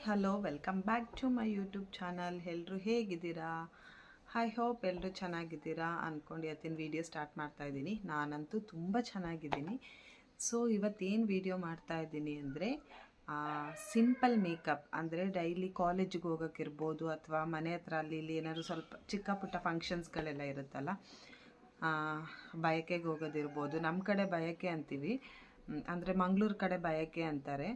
Hello, welcome back to my YouTube channel. ಎಲ್ಲರೂ ಹೇಗಿದ್ದೀರಾ? I hope ಎಲ್ಲರೂ ಚೆನ್ನಾಗಿದ್ದೀರಾ ಅಂದ್ಕೊಂಡು ಇವತ್ತಿನ ವೀಡಿಯೋ ಸ್ಟಾರ್ಟ್ ಮಾಡ್ತಾ ಇದ್ದೀನಿ. ನಾನಂತೂ ತುಂಬ ಚೆನ್ನಾಗಿದ್ದೀನಿ. ಸೊ ಇವತ್ತೇನು ವೀಡಿಯೋ ಮಾಡ್ತಾ ಇದ್ದೀನಿ ಅಂದರೆ ಸಿಂಪಲ್ ಮೇಕಪ್, ಅಂದರೆ ಡೈಲಿ ಕಾಲೇಜಿಗೆ ಹೋಗೋಕ್ಕಿರ್ಬೋದು ಅಥವಾ ಮನೆ ಹತ್ರ ಅಲ್ಲಿ ಇಲ್ಲಿ ಏನಾದರೂ ಸ್ವಲ್ಪ ಚಿಕ್ಕ ಪುಟ್ಟ ಫಂಕ್ಷನ್ಸ್ಗಳೆಲ್ಲ ಇರುತ್ತಲ್ಲ, ಬಯಕೆಗೆ ಹೋಗೋದಿರ್ಬೋದು. ನಮ್ಮ ಕಡೆ ಬಯಕೆ ಅಂತೀವಿ, ಅಂದರೆ ಮಂಗಳೂರು ಕಡೆ ಬಯಕೆ ಅಂತಾರೆ.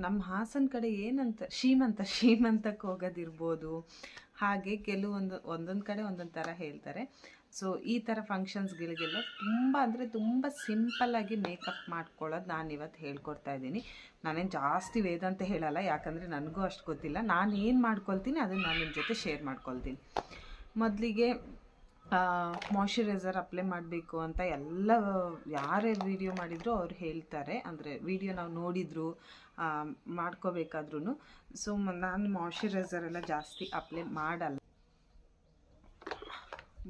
ನಮ್ಮ ಹಾಸನ ಕಡೆ ಏನಂತ ಶ್ರೀಮಂತಕ್ಕೆ ಹೋಗೋದಿರ್ಬೋದು. ಹಾಗೆ ಒಂದೊಂದು ಕಡೆ ಒಂದೊಂದು ಥರ ಹೇಳ್ತಾರೆ. ಸೊ ಈ ಥರ ಫಂಕ್ಷನ್ಸ್ಗಳಿಗೆಲ್ಲ ತುಂಬ ಅಂದರೆ ತುಂಬ ಸಿಂಪಲ್ಲಾಗಿ ಮೇಕಪ್ ಮಾಡ್ಕೊಳ್ಳೋದು ನಾನು ಇವತ್ತು ಹೇಳ್ಕೊಡ್ತಾ ಇದ್ದೀನಿ. ನಾನೇನು ಜಾಸ್ತಿ ವೇದಂತ ಹೇಳಲ್ಲ, ಯಾಕಂದರೆ ನನಗೂ ಅಷ್ಟು ಗೊತ್ತಿಲ್ಲ. ನಾನು ಏನು ಮಾಡ್ಕೊಳ್ತೀನಿ ಅದನ್ನು ನಾನು ನಿಮ್ಮ ಜೊತೆ ಶೇರ್ ಮಾಡ್ಕೊಳ್ತೀನಿ. ಮೊದಲಿಗೆ ಮಾಯ್ಶ್ಚರೈಸರ್ ಅಪ್ಲೈ ಮಾಡಬೇಕು ಅಂತ ಯಾರೇ ವಿಡಿಯೋ ಮಾಡಿದ್ರು ಅವ್ರು ಹೇಳ್ತಾರೆ, ಅಂದರೆ ವಿಡಿಯೋ ನಾವು ನೋಡಿದ್ರು ಮಾಡ್ಕೋಬೇಕಾದ್ರೂ. ಸೊ ನಾನು ಮಾಯ್ಶ್ಚರೈಸರ್ ಎಲ್ಲ ಜಾಸ್ತಿ ಅಪ್ಲೈ ಮಾಡಲ್ಲ.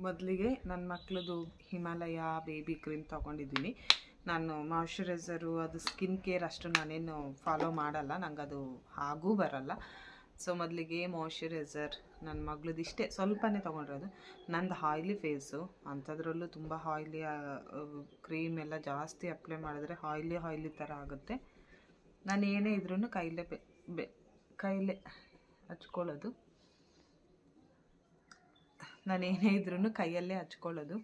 ಮೊದಲಿಗೆ ನನ್ನ ಮಕ್ಕಳದು ಹಿಮಾಲಯ ಬೇಬಿ ಕ್ರೀಮ್ ತೊಗೊಂಡಿದ್ದೀನಿ. ನಾನು ಮಾಯ್ಶ್ಚರೈಸರು ಅದು ಸ್ಕಿನ್ ಕೇರ್ ಅಷ್ಟು ನಾನೇನು ಫಾಲೋ ಮಾಡಲ್ಲ, ನಂಗೆ ಅದು ಹಾಗೂ ಬರಲ್ಲ. ಸೊ ಮೊದಲಿಗೆ ಮಾಯ್ಶ್ಚರೈಸರ್ ನನ್ನ ಮಗಳದ್ದು ಇಷ್ಟೇ ಸ್ವಲ್ಪನೇ ತೊಗೊಂಡಿರೋದು. ನಂದು ಆಯ್ಲಿ ಫೇಸು, ಅಂಥದ್ರಲ್ಲೂ ತುಂಬ ಆಯ್ಲಿ ಕ್ರೀಮ್ ಎಲ್ಲ ಜಾಸ್ತಿ ಅಪ್ಲೈ ಮಾಡಿದ್ರೆ ಆಯ್ಲಿ ಥರ ಆಗುತ್ತೆ. ನಾನು ಏನೇ ಇದ್ರೂ ಕೈಲೇ ಹಚ್ಕೊಳ್ಳೋದು. ಕೈಯಲ್ಲೇ ಹಚ್ಕೊಳ್ಳೋದು.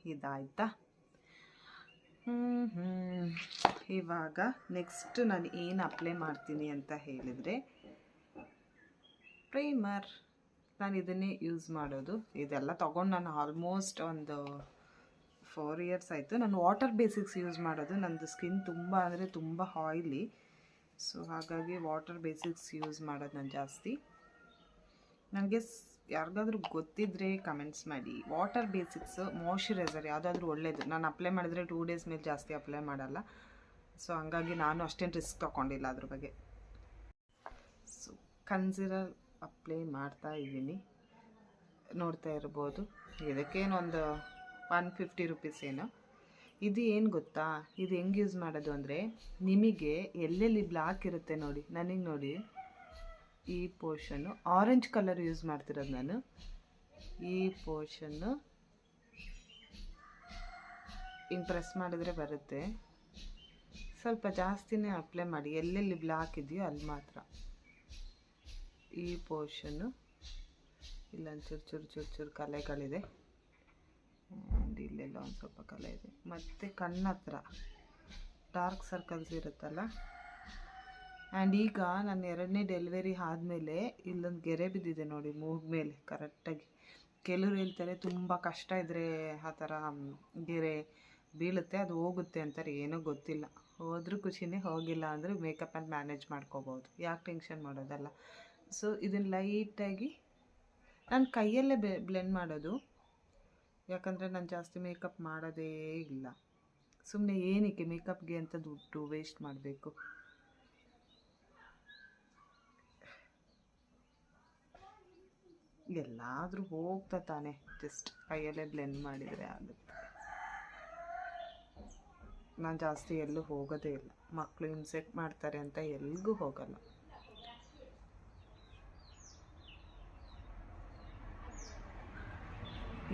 ಇದಾಯ್ತಾ? ಇವಾಗ ನೆಕ್ಸ್ಟ್ ನಾನು ಏನು ಅಪ್ಲೈ ಮಾಡ್ತೀನಿ ಅಂತ ಹೇಳಿದರೆ ಪ್ರೈಮರ್. ನಾನು ಇದನ್ನೇ ಯೂಸ್ ಮಾಡೋದು. ಇದೆಲ್ಲ ತೊಗೊಂಡು ನಾನು ಆಲ್ಮೋಸ್ಟ್ ಒಂದು 4 years ಆಯಿತು. ನಾನು ವಾಟರ್ ಬೇಸಿಕ್ಸ್ ಯೂಸ್ ಮಾಡೋದು. ನನ್ನದು ಸ್ಕಿನ್ ತುಂಬ ಅಂದರೆ ತುಂಬ ಆಯ್ಲಿ. ಸೊ ಹಾಗಾಗಿ ವಾಟರ್ ಬೇಸಿಕ್ಸ್ ಯೂಸ್ ಮಾಡೋದು ನಾನು ಜಾಸ್ತಿ. ನನಗೆ ಯಾರಿಗಾದ್ರೂ ಗೊತ್ತಿದ್ದರೆ ಕಮೆಂಟ್ಸ್ ಮಾಡಿ. ವಾಟರ್ ಬೇಸಿಕ್ಸ್ ಮಾಯ್ಶ್ಚರೈಸರ್ ಯಾವುದಾದ್ರೂ ಒಳ್ಳೆಯದು. ನಾನು ಅಪ್ಲೈ ಮಾಡಿದ್ರೆ 2 days ಮೇಲೆ ಜಾಸ್ತಿ ಅಪ್ಲೈ ಮಾಡಲ್ಲ. ಸೊ ಹಂಗಾಗಿ ನಾನು ಅಷ್ಟೇನು ರಿಸ್ಕ್ ತೊಗೊಂಡಿಲ್ಲ ಅದ್ರ ಬಗ್ಗೆ. ಸೊ ಕನ್ಸಿಲರ್ ಅಪ್ಲೈ ಮಾಡ್ತಾ ಇದ್ದೀನಿ, ನೋಡ್ತಾ ಇರ್ಬೋದು. ಇದಕ್ಕೇನು ಒಂದು 150 rupees ಏನೋ. ಇದು ಏನು ಗೊತ್ತಾ, ಇದು ಹೆಂಗೆ ಯೂಸ್ ಮಾಡೋದು ಅಂದರೆ, ನಿಮಗೆ ಎಲ್ಲೆಲ್ಲಿ ಬ್ಲ್ಯಾಕ್ ಇರುತ್ತೆ ನೋಡಿ, ನನಗೆ ನೋಡಿ ಈ ಪೋರ್ಷನ್ನು ಆರೆಂಜ್ ಕಲರ್ ಯೂಸ್ ಮಾಡ್ತಿರೋದು ನಾನು. ಈ ಪೋರ್ಷನ್ನು ಹಿಂಗೆ ಪ್ರೆಸ್ ಮಾಡಿದ್ರೆ ಬರುತ್ತೆ. ಸ್ವಲ್ಪ ಜಾಸ್ತಿನೇ ಅಪ್ಲೈ ಮಾಡಿ, ಎಲ್ಲೆಲ್ಲಿ ಬ್ಲ್ಯಾಕ್ ಇದೆಯೋ ಅಲ್ಲಿ ಮಾತ್ರ. ಈ ಪೋರ್ಷನ್ನು ಇಲ್ಲೊಂದು ಚೂರು ಕಲೆಗಳಿದೆ, ಆ್ಯಂಡ್ ಇಲ್ಲೆಲ್ಲ ಒಂದು ಸ್ವಲ್ಪ ಕಲೆ ಇದೆ. ಮತ್ತು ಕಣ್ಣತ್ರ ಡಾರ್ಕ್ ಸರ್ಕಲ್ಸ್ ಇರುತ್ತಲ್ಲ. ಆ್ಯಂಡ್ ಈಗ ನಾನು 2ನೇ ಡೆಲಿವರಿ ಆದಮೇಲೆ ಇಲ್ಲೊಂದು ಗೆರೆ ಬಿದ್ದಿದೆ ನೋಡಿ ಮೂಗು ಮೇಲೆ ಕರೆಕ್ಟಾಗಿ. ಕೆಲವ್ರು ಹೇಳ್ತಾರೆ ತುಂಬ ಕಷ್ಟ ಇದ್ದರೆ ಆ ಥರ ಗೆರೆ ಬೀಳುತ್ತೆ, ಅದು ಹೋಗುತ್ತೆ ಅಂತಾರೆ. ಏನೋ ಗೊತ್ತಿಲ್ಲ, ಹೋದ್ರೂ ಖುಷಿನೇ, ಹೋಗಿಲ್ಲ ಅಂದರೆ ಮೇಕಪ್ಪನ್ನು ಮ್ಯಾನೇಜ್ ಮಾಡ್ಕೋಬೋದು. ಯಾಕೆ ಟೆನ್ಷನ್ ಮಾಡೋದಲ್ಲ. ಸೊ ಇದನ್ನು ಲೈಟಾಗಿ ನಾನು ಕೈಯಲ್ಲೇ ಬ್ಲೆಂಡ್ ಮಾಡೋದು, ಯಾಕಂದರೆ ನಾನು ಜಾಸ್ತಿ ಮೇಕಪ್ ಮಾಡೋದೇ ಇಲ್ಲ. ಸುಮ್ಮನೆ ಏನಕ್ಕೆ ಮೇಕಪ್ಗೆ ಅಂತ ದುಡ್ಡು ವೇಸ್ಟ್ ಮಾಡಬೇಕು. ಎಲ್ಲಾದರೂ ಹೋಗ್ತಾ ತಾನೆ, ಜಸ್ಟ್ ಕೈಯಲ್ಲೇ ಬ್ಲೆಂಡ್ ಮಾಡಿದರೆ ಆಗುತ್ತೆ. ನಾನು ಜಾಸ್ತಿ ಎಲ್ಲೂ ಹೋಗೋದೇ ಇಲ್ಲ, ಮಕ್ಕಳು ಇನ್ಸೆಕ್ಟ್ ಮಾಡ್ತಾರೆ ಅಂತ ಎಲ್ಲಿಗೂ ಹೋಗಲ್ಲ.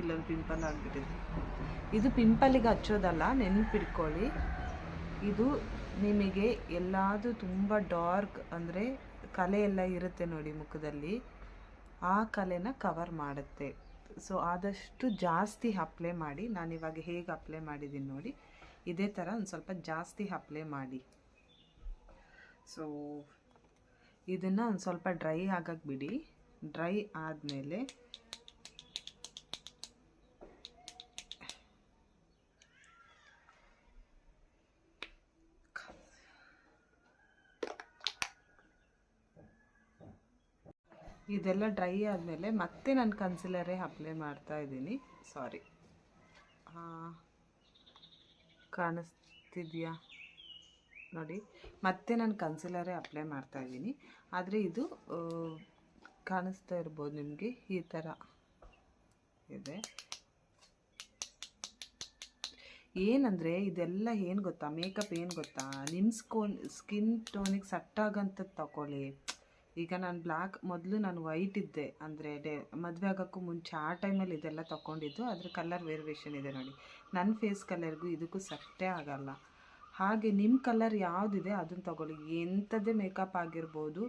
ಇಲ್ಲೊಂದು ಪಿಂಪಲ್ ಆಗಿಬಿಟ್ಟಿದೆ. ಇದು ಪಿಂಪಲಿಗೆ ಹಚ್ಚೋದಲ್ಲ, ನೆನಪಿಟ್ಕೊಳ್ಳಿ. ಇದು ನಿಮಗೆ ಎಲ್ಲಾದರೂ ತುಂಬ ಡಾರ್ಕ್ ಅಂದರೆ ಕಲೆ ಎಲ್ಲ ಇರುತ್ತೆ ನೋಡಿ ಮುಖದಲ್ಲಿ, ಆ ಕಲೆನ ಕವರ್ ಮಾಡುತ್ತೆ. ಸೊ ಆದಷ್ಟು ಜಾಸ್ತಿ ಅಪ್ಲೈ ಮಾಡಿ. ನಾನಿವಾಗ ಹೇಗೆ ಅಪ್ಲೈ ಮಾಡಿದ್ದೀನಿ ನೋಡಿ, ಇದೇ ಥರ ಒಂದು ಸ್ವಲ್ಪ ಜಾಸ್ತಿ ಅಪ್ಲೈ ಮಾಡಿ. ಸೊ ಇದನ್ನು ಒಂದು ಸ್ವಲ್ಪ ಡ್ರೈ ಆಗಕ್ಕೆ ಬಿಡಿ. ಡ್ರೈ ಆದಮೇಲೆ ಇದೆಲ್ಲ ಡ್ರೈ ಆದಮೇಲೆ ಮತ್ತೆ ನಾನು ಕನ್ಸಿಲರೇ ಅಪ್ಲೈ ಮಾಡ್ತಾ ಇದ್ದೀನಿ. ಸಾರಿ, ಕಾಣಿಸ್ತಿದೆಯಾ ನೋಡಿ, ಮತ್ತೆ ನಾನು ಕನ್ಸಿಲರೇ ಅಪ್ಲೈ ಮಾಡ್ತಾ ಇದ್ದೀನಿ. ಆದರೆ ಇದು ಕಾಣಿಸ್ತಾ ಇರ್ಬೋದು ನಿಮಗೆ ಈ ಥರ. ಇದೆ. ಏನಂದರೆ ಇದೆಲ್ಲ ಏನು ಗೊತ್ತಾ, ಮೇಕಪ್ ಏನು ಗೊತ್ತಾ, ನಿಮ್ಮ ಸ್ಕಿನ್ ಟೋನಿಗೆ ಸೆಟ್ ಆಗೋಂಥದ್ದು ತಗೊಳ್ಳಿ. ಈಗ ನಾನು ಮೊದಲು ನಾನು ವೈಟ್ ಇದ್ದೆ, ಅಂದರೆ ಮದುವೆ ಆಗೋಕ್ಕೂ ಮುಂಚೆ ಆ ಟೈಮಲ್ಲಿ ಇದೆಲ್ಲ ತೊಗೊಂಡಿದ್ದು. ಅದ್ರ ಕಲರ್ ವೇರಿಯೇಷನ್ ಇದೆ ನೋಡಿ. ನನ್ನ ಫೇಸ್ ಕಲರ್ಗೂ ಇದಕ್ಕೂ ಸೆಟ್ಟೇ ಆಗಲ್ಲ. ಹಾಗೆ ನಿಮ್ಮ ಕಲರ್ ಯಾವುದಿದೆ ಅದನ್ನು ತೊಗೊಳ್ಳಿ. ಎಂಥದ್ದೇ ಮೇಕಪ್ ಆಗಿರ್ಬೋದು,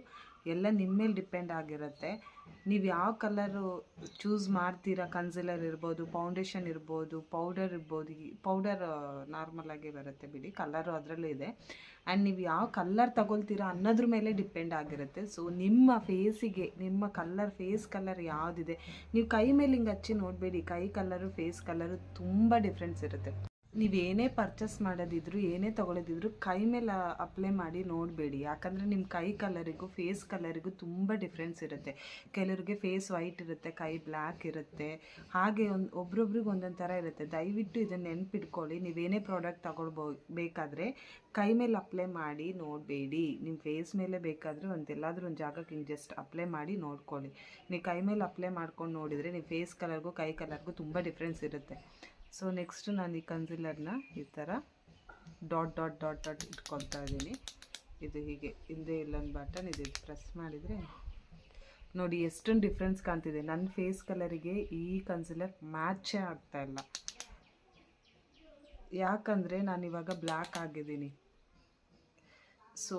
ಎಲ್ಲ ನಿಮ್ಮ ಮೇಲೆ ಡಿಪೆಂಡ್ ಆಗಿರುತ್ತೆ. ನೀವು ಯಾವ ಕಲರು ಚೂಸ್ ಮಾಡ್ತೀರಾ, ಕನ್ಸಿಲರ್ ಇರ್ಬೋದು, ಫೌಂಡೇಶನ್ ಇರ್ಬೋದು, ಪೌಡರ್ ಇರ್ಬೋದು. ಪೌಡರ್ ನಾರ್ಮಲಾಗಿ ಬರುತ್ತೆ ಬಿಡಿ, ಕಲರು ಅದರಲ್ಲೂ ಇದೆ. ಆ್ಯಂಡ್ ನೀವು ಯಾವ ಕಲ್ಲರ್ ತಗೊಳ್ತೀರಾ ಅನ್ನೋದ್ರ ಮೇಲೆ ಡಿಪೆಂಡ್ ಆಗಿರುತ್ತೆ. ಸೊ ನಿಮ್ಮ ಫೇಸಿಗೆ ನಿಮ್ಮ ಫೇಸ್ ಕಲರ್ ಯಾವುದಿದೆ, ನೀವು ಕೈ ಮೇಲೆ ಹಿಂಗೆ ಹಚ್ಚಿ ನೋಡಬೇಡಿ. ಕೈ ಕಲರು ಫೇಸ್ ಕಲರು ತುಂಬ ಡಿಫ್ರೆನ್ಸ್ ಇರುತ್ತೆ. ನೀವೇನೇ ಪರ್ಚೇಸ್ ಮಾಡೋದಿದ್ರು, ಏನೇ ತೊಗೊಳೋದಿದ್ರು ಕೈ ಮೇಲೆ ಅಪ್ಲೈ ಮಾಡಿ ನೋಡಬೇಡಿ. ಯಾಕಂದರೆ ನಿಮ್ಮ ಕೈ ಕಲರಿಗೂ ಫೇಸ್ ಕಲರಿಗೂ ತುಂಬ ಡಿಫ್ರೆನ್ಸ್ ಇರುತ್ತೆ. ಕೆಲವ್ರಿಗೆ ಫೇಸ್ ವೈಟ್ ಇರುತ್ತೆ, ಕೈ ಬ್ಲ್ಯಾಕ್ ಇರುತ್ತೆ. ಹಾಗೆ ಒಬ್ರೊಬ್ರಿಗೆ ಒಂದೊಂದು ಥರ ಇರುತ್ತೆ. ದಯವಿಟ್ಟು ಇದನ್ನು ನೆನ್ಪಿಟ್ಕೊಳ್ಳಿ. ನೀವೇನೇ ಪ್ರಾಡಕ್ಟ್ ಬೇಕಾದರೆ ಕೈ ಮೇಲೆ ಅಪ್ಲೈ ಮಾಡಿ ನೋಡಬೇಡಿ. ನಿಮ್ಮ ಫೇಸ್ ಮೇಲೆ ಬೇಕಾದರೆ ಎಲ್ಲಾದರೂ ಒಂದು ಜಾಗಕ್ಕೆ ಹಿಂಗೆ ಜಸ್ಟ್ ಅಪ್ಲೈ ಮಾಡಿ ನೋಡ್ಕೊಳ್ಳಿ. ನೀವು ಕೈ ಮೇಲೆ ಅಪ್ಲೈ ಮಾಡ್ಕೊಂಡು ನೋಡಿದರೆ ನಿಮ್ಮ ಫೇಸ್ ಕಲರ್ಗೂ ಕೈ ಕಲರ್ಗೂ ತುಂಬ ಡಿಫ್ರೆನ್ಸ್ ಇರುತ್ತೆ. ಸೊ ನೆಕ್ಸ್ಟು ನಾನು ಈ ಕನ್ಸಿಲರ್ನ ಈ ಥರ ಡಾಟ್ ಡಾಟ್ ಡಾಟ್ ಡಾಟ್ ಇಟ್ಕೊಳ್ತಾ ಇದ್ದೀನಿ. ಇದು ಹೀಗೆ ಹಿಂದೆ ಇಲ್ಲೊಂದು ಬಟನ್ ಇದೆ, ಪ್ರೆಸ್ ಮಾಡಿದರೆ ನೋಡಿ ಎಷ್ಟೊಂದು ಡಿಫ್ರೆನ್ಸ್ ಕಾಣ್ತಿದೆ. ನನ್ನ ಫೇಸ್ ಕಲರಿಗೆ ಈ ಕನ್ಸಿಲರ್ ಮ್ಯಾಚೇ ಆಗ್ತಾಯಿಲ್ಲ. ಯಾಕಂದರೆ ನಾನಿವಾಗ ಬ್ಲ್ಯಾಕ್ ಆಗಿದ್ದೀನಿ. ಸೊ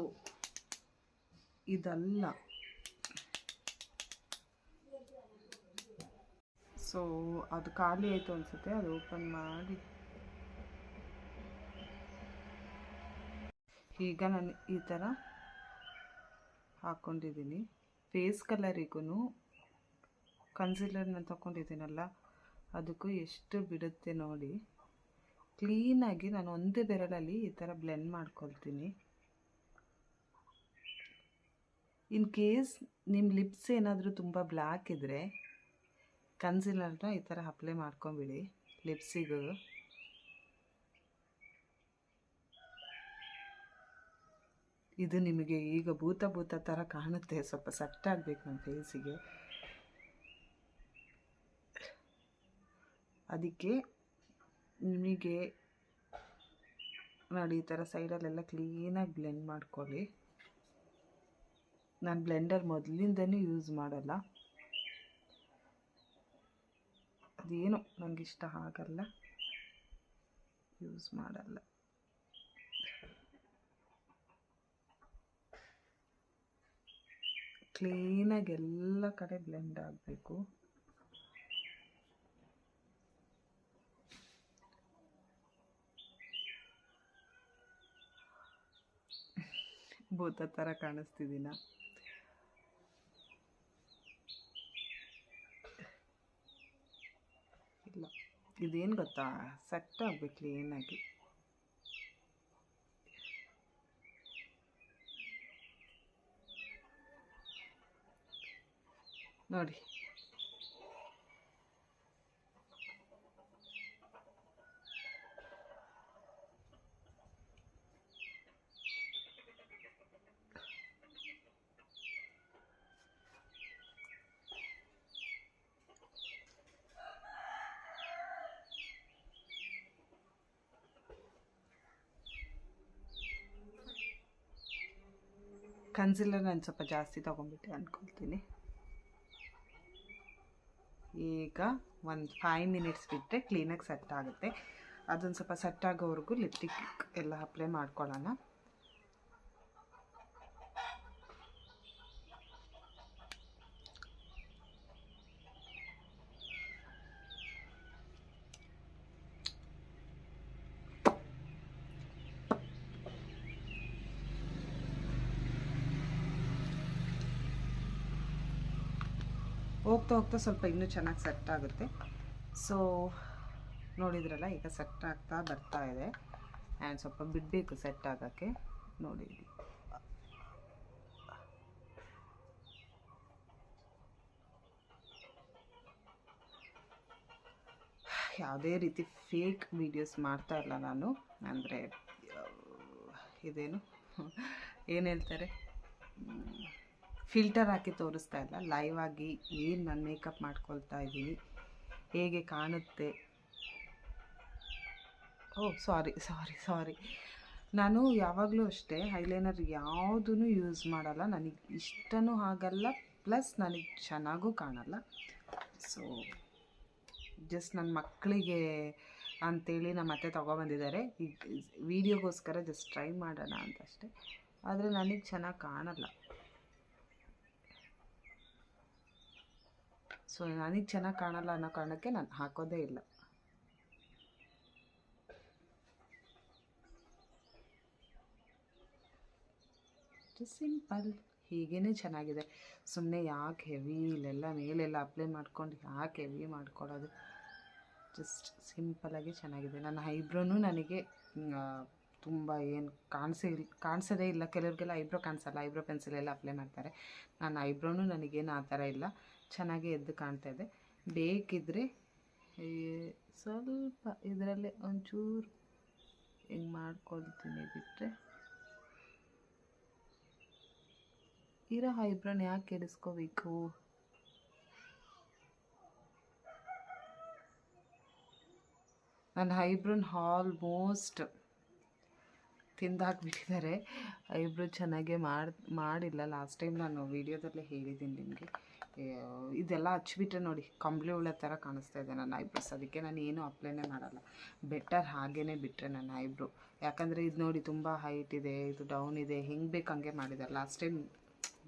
ಇದಲ್ಲ. ಸೊ ಅದು ಖಾಲಿ ಆಯಿತು ಅನಿಸುತ್ತೆ. ಅದು ಓಪನ್ ಮಾಡಿ ಈಗ ನಾನು ಈ ಥರ ಹಾಕ್ಕೊಂಡಿದ್ದೀನಿ. ಫೇಸ್ ಕಲರಿಗೂ ಕನ್ಸಿಲರ್ನ ತೊಗೊಂಡಿದ್ದೀನಲ್ಲ ಅದಕ್ಕೂ ಎಷ್ಟು ಬಿಡುತ್ತೆ ನೋಡಿ. ಕ್ಲೀನಾಗಿ ನಾನು ಒಂದೇ ಬೆರಳಲ್ಲಿ ಈ ಥರ ಬ್ಲೆಂಡ್ ಮಾಡ್ಕೊಳ್ತೀನಿ. ಇನ್ ಕೇಸ್ ನಿಮ್ಮ ಲಿಪ್ಸ್ ಏನಾದರೂ ತುಂಬ ಬ್ಲ್ಯಾಕ್ ಇದ್ದರೆ ಕನ್ಸಿಲರ್ನ ಈ ಥರ ಅಪ್ಲೈ ಮಾಡ್ಕೊಂಬಿಡಿ ಲಿಪ್ಸಿಗೂ. ಇದು ನಿಮಗೆ ಈಗ ಭೂತ ಥರ ಕಾಣುತ್ತೆ. ಸ್ವಲ್ಪ ಸೆಟ್ ಆಗಬೇಕು ನನ್ನ ಫೇಸಿಗೆ. ಅದಕ್ಕೆ ನಿಮಗೆ ನೋಡಿ ಈ ಥರ ಸೈಡಲ್ಲೆಲ್ಲ ಕ್ಲೀನಾಗಿ ಬ್ಲೆಂಡ್ ಮಾಡ್ಕೊಳ್ಳಿ. ನಾನು ಬ್ಲೆಂಡರ್ ಮೊದಲಿಂದನೂ ಯೂಸ್ ಮಾಡಲ್ಲ. ಅದೇನು ನನಗೆ ಇಷ್ಟ ಆಗಲ್ಲ, ಯೂಸ್ ಮಾಡಲ್ಲ. ಕ್ಲೀನಾಗಿ ಎಲ್ಲ ಕಡೆ ಬ್ಲೆಂಡ್ ಆಗಬೇಕು. ಭೂತ ಥರ ಕಾಣಿಸ್ತಿದ್ದೀನ? ಇಲ್ಲ, ಇದೇನು ಗೊತ್ತಾ, ಸೆಟ್ ಆಗಬೇಕು ಕ್ಲೀನಾಗಿ. ನೋಡಿ ಕನ್ಸಿಲರ್ ನಾನು ಸ್ವಲ್ಪ ಜಾಸ್ತಿ ತೊಗೊಂಡ್ಬಿಟ್ಟೆ ಅಂದ್ಕೊಳ್ತೀನಿ. ಈಗ ಒಂದು 5 ಮಿನಿಟ್ಸ್ ಬಿಟ್ಟರೆ ಕ್ಲೀನಾಗಿ ಸೆಟ್ ಆಗುತ್ತೆ. ಅದೊಂದು ಸ್ವಲ್ಪ ಸೆಟ್ ಆಗೋವರೆಗೂ ಲಿಪ್ಸ್ಟಿಕ್ ಎಲ್ಲ ಅಪ್ಲೈ ಮಾಡ್ಕೊಳ್ಳೋಣ. ಹೋಗ್ತಾ ಹೋಗ್ತಾ ಸ್ವಲ್ಪ ಇನ್ನೂ ಚೆನ್ನಾಗಿ ಸೆಟ್ ಆಗುತ್ತೆ. ಸೊ ನೋಡಿದ್ರಲ್ಲ, ಈಗ ಸೆಟ್ ಆಗ್ತಾ ಬರ್ತಾ ಇದೆ. ಆ್ಯಂಡ್ ಸ್ವಲ್ಪ ಬಿಡಬೇಕು ಸೆಟ್ ಆಗೋಕ್ಕೆ. ನೋಡಿ ಯಾವುದೇ ರೀತಿ ಫೇಕ್ ವೀಡಿಯೋಸ್ ಮಾಡ್ತಾ ಇಲ್ಲ ನಾನು. ಅಂದರೆ ಇದೇನು ಏನು ಹೇಳ್ತಾರೆ, ಫಿಲ್ಟರ್ ಹಾಕಿ ತೋರಿಸ್ತಾ ಇಲ್ಲ. ಲೈವ್ ಆಗಿ ಏನು ನಾನು ಮೇಕಪ್ ಮಾಡ್ಕೊಳ್ತಾ ಇದ್ದೀನಿ ಹೇಗೆ ಕಾಣುತ್ತೆ. ಸಾರಿ ನಾನು ಯಾವಾಗಲೂ ಅಷ್ಟೇ ಐಲೈನರ್ ಯಾವುದೂ ಯೂಸ್ ಮಾಡಲ್ಲ, ನನಗೆ ಇಷ್ಟನೂ ಆಗಲ್ಲ, ಪ್ಲಸ್ ನನಗೆ ಚೆನ್ನಾಗೂ ಕಾಣಲ್ಲ. ಸೊ ಜಸ್ಟ್ ನನ್ನ ಮಕ್ಕಳಿಗೆ ಅಂಥೇಳಿ ನಮ್ಮ ಅತ್ತೆ ತೊಗೊಬಂದಿದ್ದಾರೆ, ಈಗ ವೀಡಿಯೋಗೋಸ್ಕರ ಜಸ್ಟ್ ಟ್ರೈ ಮಾಡೋಣ ಅಂತ ಅಷ್ಟೇ. ಆದರೆ ನನಗೆ ಚೆನ್ನಾಗಿ ಕಾಣಲ್ಲ. ಸೊ ನನಗೆ ಚೆನ್ನಾಗಿ ಕಾಣಲ್ಲ ಅನ್ನೋ ಕಾರಣಕ್ಕೆ ನಾನು ಹಾಕೋದೇ ಇಲ್ಲ. ಸಿಂಪಲ್ ಹೀಗೇ ಚೆನ್ನಾಗಿದೆ. ಸುಮ್ಮನೆ ಯಾಕೆ ಹೆವಿ ಇಲ್ಲೆಲ್ಲ ಮೇಲೆಲ್ಲ ಅಪ್ಲೈ ಮಾಡ್ಕೊಂಡು ಯಾಕೆ ಹೆವಿ ಮಾಡ್ಕೊಳ್ಳೋದು, ಜಸ್ಟ್ ಸಿಂಪಲಾಗಿ ಚೆನ್ನಾಗಿದೆ. ನನ್ನ ಐಬ್ರೋನು ನನಗೆ ತುಂಬ ಏನು ಕಾಣಿಸೋದೇ ಇಲ್ಲ. ಕೆಲವ್ರಿಗೆಲ್ಲ ಐಬ್ರೋ ಕಾಣಿಸಲ್ಲ, ಐಬ್ರೋ ಪೆನ್ಸಿಲೆಲ್ಲ ಅಪ್ಲೈ ಮಾಡ್ತಾರೆ. ನನ್ನ ಐಬ್ರೋನು ನನಗೇನು ಆ ಥರ ಇಲ್ಲ, ಚೆನ್ನಾಗೇ ಎದ್ದು ಕಾಣ್ತಾಯಿದೆ. ಬೇಕಿದ್ದರೆ ಸ್ವಲ್ಪ ಇದರಲ್ಲೇ ಒಂಚೂರು ಹಿಂಗೆ ಮಾಡ್ಕೊಳ್ತೀನಿ, ಬಿಟ್ಟರೆ ಇರೋ ಐಬ್ರೋನ ಯಾಕೆ ಕೆಡಿಸ್ಕೋಬೇಕು. ನನ್ನ ಐಬ್ರೋನ ಆಲ್ಮೋಸ್ಟ್ ತಿಂದಾಕ್ಬಿಟ್ಟಿದ್ದಾರೆ. ಐಬ್ರೋ ಚೆನ್ನಾಗೇ ಮಾಡಿಲ್ಲ. ಲಾಸ್ಟ್ ಟೈಮ್ ನಾನು ವೀಡಿಯೋದಲ್ಲೇ ಹೇಳಿದ್ದೀನಿ ನಿಮಗೆ. ಇದೆಲ್ಲ ಹಚ್ಬಿಟ್ರೆ ನೋಡಿ ಕಂಬಳಿ ಉಳ್ಳ ಥರ ಕಾಣಿಸ್ತಾ ಇದೆ ನನ್ನ ಐಬ್ರೋಸ್. ಅದಕ್ಕೆ ನಾನು ಏನೂ ಅಪ್ಲೈನೇ ಮಾಡಲ್ಲ, ಬೆಟರ್ ಹಾಗೇ ಬಿಟ್ಟರೆ ನನ್ನ ಐಬ್ರೋ. ಯಾಕಂದರೆ ಇದು ನೋಡಿ ತುಂಬ ಹೈಟ್ ಇದೆ, ಇದು ಡೌನ್ ಇದೆ, ಹೆಂಗೆ ಬೇಕು ಹಂಗೆ ಮಾಡಿದ್ದಾರೆ. ಲಾಸ್ಟ್ ಟೈಮ್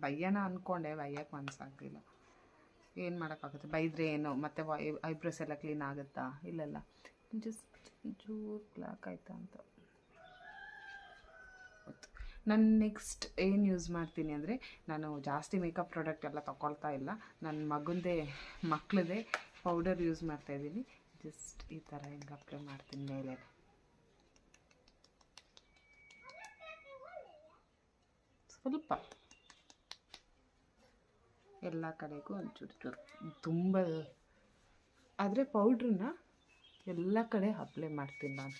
ಬೈಯೋಣ ಅಂದ್ಕೊಂಡೆ, ಬೈಯೋಕ್ಕೆ ಮನಸ್ಸಾಗಲಿಲ್ಲ. ಏನು ಮಾಡೋಕ್ಕಾಗುತ್ತೆ, ಬೈದರೆ ಏನು ಮತ್ತೆ ಐಬ್ರೋಸ್ ಎಲ್ಲ ಕ್ಲೀನ್ ಆಗುತ್ತಾ? ಇಲ್ಲಲ್ಲ, ಜಸ್ಟ್ ಚೂರು ಬ್ಲ್ಯಾಕ್ ಆಯ್ತಾ ಅಂತ. ನಾನು ನೆಕ್ಸ್ಟ್ ಏನು ಯೂಸ್ ಮಾಡ್ತೀನಿ ಅಂದರೆ, ನಾನು ಜಾಸ್ತಿ ಮೇಕಪ್ ಪ್ರಾಡಕ್ಟ್ ಎಲ್ಲ ತೊಗೊಳ್ತಾ ಇಲ್ಲ. ನನ್ನ ಮಕ್ಕಳದೇ ಪೌಡರ್ ಯೂಸ್ ಮಾಡ್ತಾಯಿದ್ದೀನಿ. ಜಸ್ಟ್ ಈ ಥರ ಹಿಂಗೆ ಅಪ್ಲೈ ಮಾಡ್ತೀನಿ ಮೇಲೆ. ಸ್ವಲ್ಪ ಎಲ್ಲ ಕಡೆಗೂ ಒಂಚೂರು ತುಂಬ, ಆದರೆ ಪೌಡ್ರನ್ನ ಎಲ್ಲ ಕಡೆ ಅಪ್ಲೈ ಮಾಡ್ತೀನಿ ನಾನು.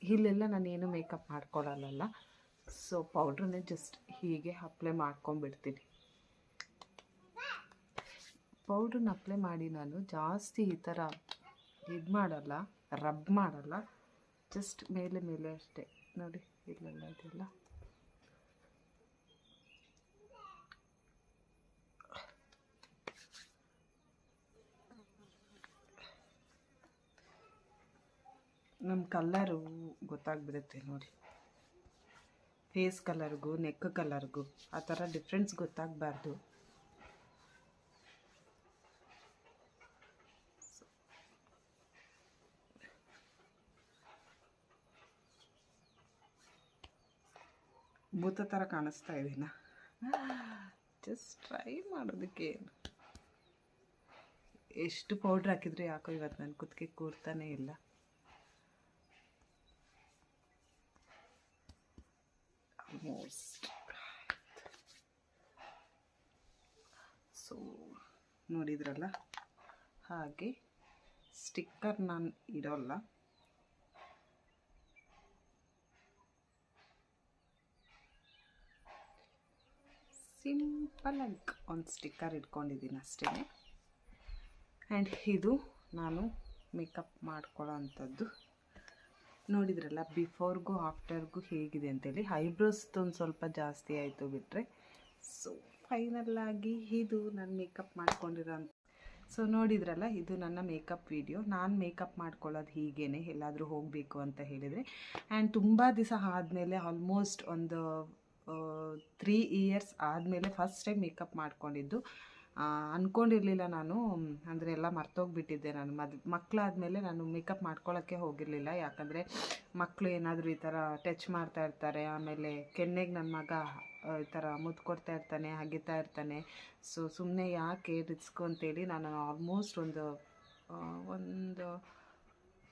ಇಲ್ಲೆಲ್ಲ ನಾನೇನು ಮೇಕಪ್ ಮಾಡ್ಕೊಳ್ಳಲ್ಲ. ಸೊ ಪೌಡ್ರನ್ನೇ ಜಸ್ಟ್ ಹೀಗೆ ಅಪ್ಲೈ ಮಾಡ್ಕೊಂಬಿಡ್ತೀನಿ. ಪೌಡ್ರನ್ನ ಅಪ್ಲೈ ಮಾಡಿ ನಾನು ಜಾಸ್ತಿ ಈ ಥರ ಇದು ಮಾಡಲ್ಲ, ರಬ್ ಮಾಡಲ್ಲ, ಜಸ್ಟ್ ಮೇಲೆ ಅಷ್ಟೇ. ನೋಡಿ ಇಲ್ಲೆಲ್ಲ ಇದೆಲ್ಲ ನಮ್ಮ ಕಲ್ಲರು ಗೊತ್ತಾಗ್ಬಿಡುತ್ತೆ ನೋಡಿ. ಫೇಸ್ ಕಲರ್ಗೂ ನೆಕ್ ಕಲರ್ಗೂ ಆ ಥರ ಡಿಫ್ರೆನ್ಸ್ ಗೊತ್ತಾಗಬಾರ್ದು. ಭೂತ ಥರ ಕಾಣಿಸ್ತಾ ಇದೀನ? ಜಸ್ಟ್ ಟ್ರೈ ಮಾಡೋದಕ್ಕೆ ಎಷ್ಟು ಪೌಡ್ರ್ ಹಾಕಿದ್ರೆ ಯಾಕೋ ಇವತ್ತು ನನ್ನ ಕುತ್ತಿಗೆ ಕೂರ್ತಾನೆ ಇಲ್ಲ. ಆಲ್ಮೋಸ್ಟ್ ಸೊ ನೋಡಿದ್ರಲ್ಲ, ಹಾಗೆ ಸ್ಟಿಕ್ಕರ್ ನಾನು ಇಡೋಲ್ಲ. ಸಿಂಪಲಾಗಿ ಒಂದು ಸ್ಟಿಕ್ಕರ್ ಇಟ್ಕೊಂಡಿದ್ದೀನಿ ಅಷ್ಟೇ. ಆ್ಯಂಡ್ ಇದು ನಾನು ಮೇಕಪ್ ಮಾಡ್ಕೊಳ್ಳೋ ಅಂಥದ್ದು. ನೋಡಿದ್ರಲ್ಲ ಬಿಫೋರ್ಗೂ ಆಫ್ಟರ್ಗೂ ಹೇಗಿದೆ ಅಂತೇಳಿ. ಐಬ್ರೋಸ್ದು ಒಂದು ಸ್ವಲ್ಪ ಜಾಸ್ತಿ ಆಯಿತು ಬಿಟ್ಟರೆ. ಸೊ ಫೈನಲ್ಲಾಗಿ ಇದು ನಾನು ಮೇಕಪ್ ಮಾಡ್ಕೊಂಡಿರೋ ಅಂಥ. ಸೊ ನೋಡಿದ್ರಲ್ಲ, ಇದು ನನ್ನ ಮೇಕಪ್ ವಿಡಿಯೋ. ನಾನು ಮೇಕಪ್ ಮಾಡ್ಕೊಳ್ಳೋದು ಹೀಗೇ ಎಲ್ಲಾದರೂ ಹೋಗಬೇಕು ಅಂತ ಹೇಳಿದರೆ. ಆ್ಯಂಡ್ ತುಂಬ ದಿವಸ ಆದಮೇಲೆ, ಆಲ್ಮೋಸ್ಟ್ ಒಂದು 3 ಇಯರ್ಸ್ ಆದಮೇಲೆ ಫಸ್ಟ್ ಟೈಮ್ ಮೇಕಪ್ ಮಾಡ್ಕೊಂಡಿದ್ದು. ಅಂದ್ಕೊಂಡಿರಲಿಲ್ಲ ನಾನು, ಅಂದರೆ ಎಲ್ಲ ಮರ್ತೋಗ್ಬಿಟ್ಟಿದ್ದೆ ನಾನು. ಮಕ್ಕಳಾದಮೇಲೆ ನಾನು ಮೇಕಪ್ ಮಾಡ್ಕೊಳ್ಳೋಕ್ಕೆ ಹೋಗಿರಲಿಲ್ಲ. ಯಾಕಂದರೆ ಮಕ್ಕಳು ಏನಾದರೂ ಈ ಥರ ಟಚ್ ಮಾಡ್ತಾ ಇರ್ತಾರೆ, ಆಮೇಲೆ ಕೆನ್ನೆಗೆ ನನ್ನ ಮಗ ಈ ಥರ ಮುದ್ದು ಕೊಡ್ತಾ ಇರ್ತಾನೆ, ಹಗಿತಾ ಇರ್ತಾನೆ. ಸೊ ಸುಮ್ಮನೆ ಯಾಕೆ ರಿಸ್ಕು ಅಂತೇಳಿ ನಾನು ಆಲ್ಮೋಸ್ಟ್ ಒಂದು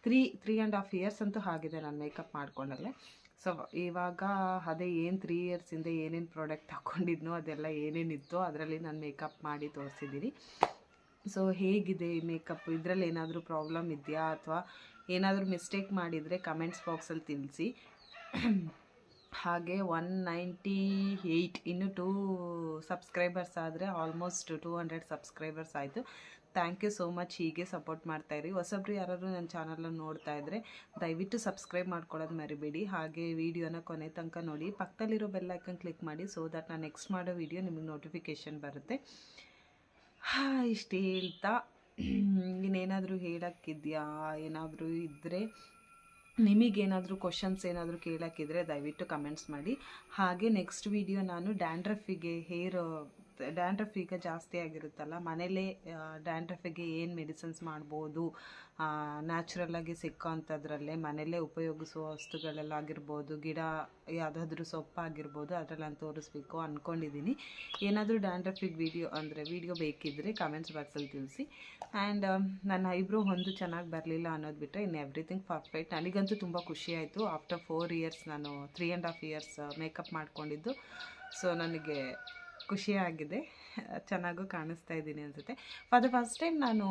3.5 ಇಯರ್ಸ್ ಅಂತೂ ಆಗಿದೆ ನಾನು ಮೇಕಪ್ ಮಾಡ್ಕೊಂಡಲ್ಲೇ. ಸೊ ಇವಾಗ ಅದೇ ಏನು 3 ಇಯರ್ಸಿಂದ ಏನೇನು ಪ್ರಾಡಕ್ಟ್ ತಗೊಂಡಿದ್ನೋ ಅದೆಲ್ಲ ಏನೇನಿತ್ತೋ ಅದರಲ್ಲಿ ನಾನು ಮೇಕಪ್ ಮಾಡಿ ತೋರಿಸಿದ್ದೀನಿ. ಸೊ ಹೇಗಿದೆ ಈ ಮೇಕಪ್, ಇದರಲ್ಲಿ ಏನಾದರೂ ಪ್ರಾಬ್ಲಮ್ ಇದೆಯಾ ಅಥವಾ ಏನಾದರೂ ಮಿಸ್ಟೇಕ್ ಮಾಡಿದರೆ ಕಮೆಂಟ್ಸ್ ಬಾಕ್ಸಲ್ಲಿ ತಿಳಿಸಿ. ಹಾಗೆ 198 ಇನ್ನು 2 ಸಬ್ಸ್ಕ್ರೈಬರ್ಸ್ ಆದರೆ ಆಲ್ಮೋಸ್ಟ್ 200 ಸಬ್ಸ್ಕ್ರೈಬರ್ಸ್ ಆಯಿತು. Thank you so much. ಹೀಗೆ ಸಪೋರ್ಟ್ ಮಾಡ್ತಾಯಿರಿ. ಹೊಸಬ್ರು ಯಾರಾದರೂ ನನ್ನ ಚಾನಲನ್ನು ನೋಡ್ತಾ ಇದ್ದರೆ ದಯವಿಟ್ಟು ಸಬ್ಸ್ಕ್ರೈಬ್ ಮಾಡ್ಕೊಳ್ಳೋದು ಮರಿಬೇಡಿ. ಹಾಗೆ ವಿಡಿಯೋನ ಕೊನೆ ತನಕ ನೋಡಿ. ಪಕ್ಕದಲ್ಲಿರೋ ಬೆಲ್ ಐಕನ್ ಕ್ಲಿಕ್ ಮಾಡಿ, ಸೊ ದಟ್ ನಾನು ನೆಕ್ಸ್ಟ್ ಮಾಡೋ ವಿಡಿಯೋ ನಿಮಗೆ ನೋಟಿಫಿಕೇಷನ್ ಬರುತ್ತೆ. ಇಷ್ಟು ಹೇಳ್ತಾ ಇನ್ನೇನಾದರೂ ಹೇಳೋಕ್ಕಿದೆಯಾ? ಏನಾದರೂ ಇದ್ದರೆ, ನಿಮಗೇನಾದರೂ ಕ್ವಶನ್ಸ್ ಏನಾದರೂ ಕೇಳೋಕ್ಕಿದ್ರೆ ದಯವಿಟ್ಟು ಕಮೆಂಟ್ಸ್ ಮಾಡಿ. ಹಾಗೆ ನೆಕ್ಸ್ಟ್ ವಿಡಿಯೋ ನಾನು ಡ್ಯಾಂಡ್ರಫಿಗೆ ಡ್ಯಾಂಡ್ರಫ್ ಈಗ ಜಾಸ್ತಿ ಆಗಿರುತ್ತಲ್ಲ, ಮನೇಲೇ ಡ್ಯಾಂಡ್ರಫಿಗೆ ಏನು ಮೆಡಿಸಿನ್ಸ್ ಮಾಡ್ಬೋದು, ನ್ಯಾಚುರಲ್ಲಾಗಿ ಸಿಕ್ಕೋ ಅಂಥದ್ರಲ್ಲೇ ಮನೇಲೇ ಉಪಯೋಗಿಸುವ ವಸ್ತುಗಳೆಲ್ಲ ಆಗಿರ್ಬೋದು, ಗಿಡ ಯಾವುದಾದ್ರೂ ಸೊಪ್ಪಾಗಿರ್ಬೋದು, ಅದರಲ್ಲಿ ನಾನು ತೋರಿಸ್ಬೇಕು ಅಂದ್ಕೊಂಡಿದ್ದೀನಿ. ಏನಾದರೂ ಡ್ಯಾಂಡ್ರಫಿಗೆ ವಿಡಿಯೋ ಬೇಕಿದ್ದರೆ ಕಮೆಂಟ್ಸ್ ಬಾಕ್ಸಲ್ಲಿ ತಿಳಿಸಿ. ಆ್ಯಂಡ್ ನನ್ನ ಐಬ್ರೋ ಒಂದು ಚೆನ್ನಾಗಿ ಬರಲಿಲ್ಲ ಅನ್ನೋದು ಬಿಟ್ಟರೆ ಇನ್ನು ಎವ್ರಿಥಿಂಗ್ ಪರ್ಫೆಕ್ಟ್. ನನಗಂತೂ ತುಂಬ ಖುಷಿ ಆಯಿತು. ಆಫ್ಟರ್ 4 ಇಯರ್ಸ್, ನಾನು 3.5 ಇಯರ್ಸ್ ಮೇಕಪ್ ಮಾಡ್ಕೊಂಡಿದ್ದು. ಸೊ ನನಗೆ ಖುಷಿಯಾಗಿದೆ, ಚೆನ್ನಾಗೂ ಕಾಣಿಸ್ತಾ ಇದ್ದೀನಿ ಅನಿಸುತ್ತೆ. ಫಾರ್ ದ ಫಸ್ಟ್ ಟೈಮ್ ನಾನು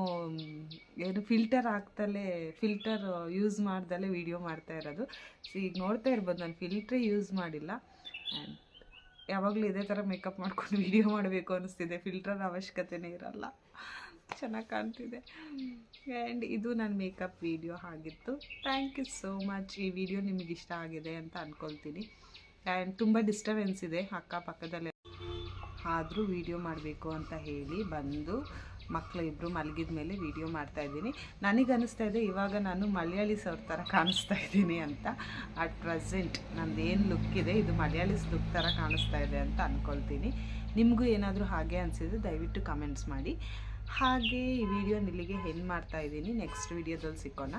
ಏನು ಫಿಲ್ಟರ್ ಯೂಸ್ ಮಾಡ್ದಲೇ ವಿಡಿಯೋ ಮಾಡ್ತಾ ಇರೋದು. ಸೊ ಈಗ ನೋಡ್ತಾ ಇರ್ಬೋದು, ನಾನು ಫಿಲ್ಟ್ರೇ ಯೂಸ್ ಮಾಡಿಲ್ಲ. ಆ್ಯಂಡ್ ಯಾವಾಗಲೂ ಇದೇ ಥರ ಮೇಕಪ್ ಮಾಡ್ಕೊಂಡು ವಿಡಿಯೋ ಮಾಡಬೇಕು ಅನ್ನಿಸ್ತಿದೆ. ಫಿಲ್ಟರ್ ಅವಶ್ಯಕತೆನೇ ಇರಲ್ಲ, ಚೆನ್ನಾಗಿ ಕಾಣ್ತಿದೆ. ಆ್ಯಂಡ್ ಇದು ನನ್ನ ಮೇಕಪ್ ವಿಡಿಯೋ ಆಗಿತ್ತು. Thank you so much. ಈ ವಿಡಿಯೋ ನಿಮಗೆ ಇಷ್ಟ ಆಗಿದೆ ಅಂತ ಅಂದ್ಕೊಳ್ತೀನಿ. ಆ್ಯಂಡ್ ತುಂಬ ಡಿಸ್ಟರ್ಬೆನ್ಸ್ ಇದೆ ಅಕ್ಕಪಕ್ಕದಲ್ಲೇ, ಆದರೂ ವಿಡಿಯೋ ಮಾಡಬೇಕು ಅಂತ ಹೇಳಿ ಬಂದು ಮಕ್ಕಳು ಇಬ್ಬರು ಮಲಗಿದ ಮೇಲೆ ವಿಡಿಯೋ ಮಾಡ್ತಾಯಿದ್ದೀನಿ. ನನಗನ್ನಿಸ್ತಾ ಇದೆ ಇವಾಗ ನಾನು ಮಲಯಾಳೀಸ್ ಅವ್ರ ಥರ ಕಾಣಿಸ್ತಾ ಇದ್ದೀನಿ ಅಂತ. ಅಟ್ ಪ್ರೆಸೆಂಟ್ ನಂದೇನು ಲುಕ್ ಇದೆ ಇದು ಮಲಯಾಳೀಸ್ ಲುಕ್ ಥರ ಕಾಣಿಸ್ತಾ ಇದೆ ಅಂತ ಅಂದ್ಕೊಳ್ತೀನಿ. ನಿಮಗೂ ಏನಾದರೂ ಹಾಗೆ ಅನಿಸಿದ್ರೆ ದಯವಿಟ್ಟು ಕಮೆಂಟ್ಸ್ ಮಾಡಿ. ಹಾಗೆ ಈ ವಿಡಿಯೋ ಇಲ್ಲಿಗೆ ಎಂಡ್ ಮಾಡ್ತಾಯಿದ್ದೀನಿ. ನೆಕ್ಸ್ಟ್ ವಿಡಿಯೋದಲ್ಲಿ ಸಿಕ್ಕೋಣ.